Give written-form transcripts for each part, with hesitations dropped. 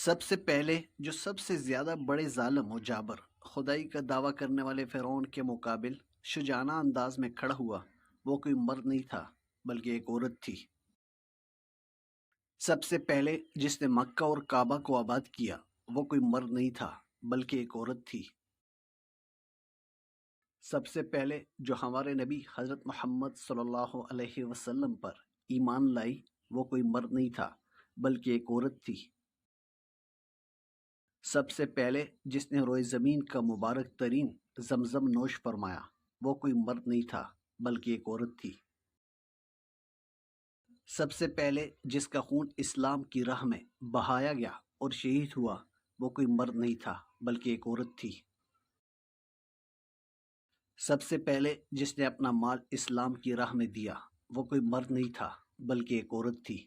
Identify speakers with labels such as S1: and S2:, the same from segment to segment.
S1: سب سے پہلے جو سب سے زیادہ بڑے ظالم و جابر خدائی کا دعویٰ کرنے والے فرعون کے مقابل شجاعانہ انداز میں کھڑا ہوا، وہ کوئی مرد نہیں تھا بلکہ ایک عورت تھی۔ سب سے پہلے جس نے مکہ اور کعبہ کو آباد کیا وہ کوئی مرد نہیں تھا بلکہ ایک عورت تھی۔ سب سے پہلے جو ہمارے نبی حضرت محمد صلی اللہ علیہ وسلم پر ایمان لائی وہ کوئی مرد نہیں تھا بلکہ ایک عورت تھی۔ سب سے پہلے جس نے روئے زمین کا مبارک ترین زمزم نوش فرمایا وہ کوئی مرد نہیں تھا بلکہ ایک عورت تھی۔ سب سے پہلے جس کا خون اسلام کی راہ میں بہایا گیا اور شہید ہوا وہ کوئی مرد نہیں تھا بلکہ ایک عورت تھی۔ سب سے پہلے جس نے اپنا مال اسلام کی راہ میں دیا وہ کوئی مرد نہیں تھا بلکہ ایک عورت تھی۔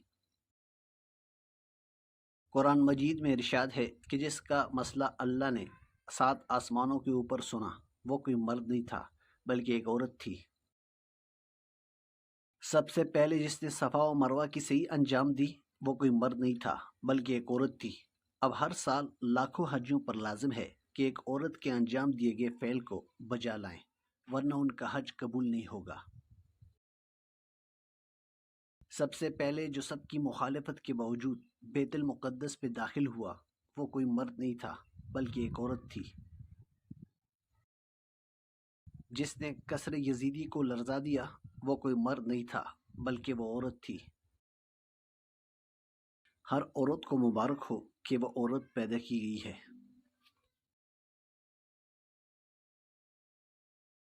S1: قرآن مجید میں ارشاد ہے کہ جس کا مسئلہ اللہ نے 7 آسمانوں کے اوپر سنا وہ کوئی مرد نہیں تھا بلکہ ایک عورت تھی۔ سب سے پہلے جس نے صفا و مروہ کی صحیح انجام دی وہ کوئی مرد نہیں تھا بلکہ ایک عورت تھی۔ اب ہر سال لاکھوں حجیوں پر لازم ہے کہ ایک عورت کے انجام دیے گئے فعل کو بجا لائیں ورنہ ان کا حج قبول نہیں ہوگا۔ سب سے پہلے جو سب کی مخالفت کے باوجود بیت المقدس میں داخل ہوا وہ کوئی مرد نہیں تھا بلکہ ایک عورت تھی۔ جس نے قصر یزیدی کو لرزا دیا وہ کوئی مرد نہیں تھا بلکہ وہ عورت تھی۔ ہر عورت کو مبارک ہو کہ وہ عورت پیدا کی گئی ہے۔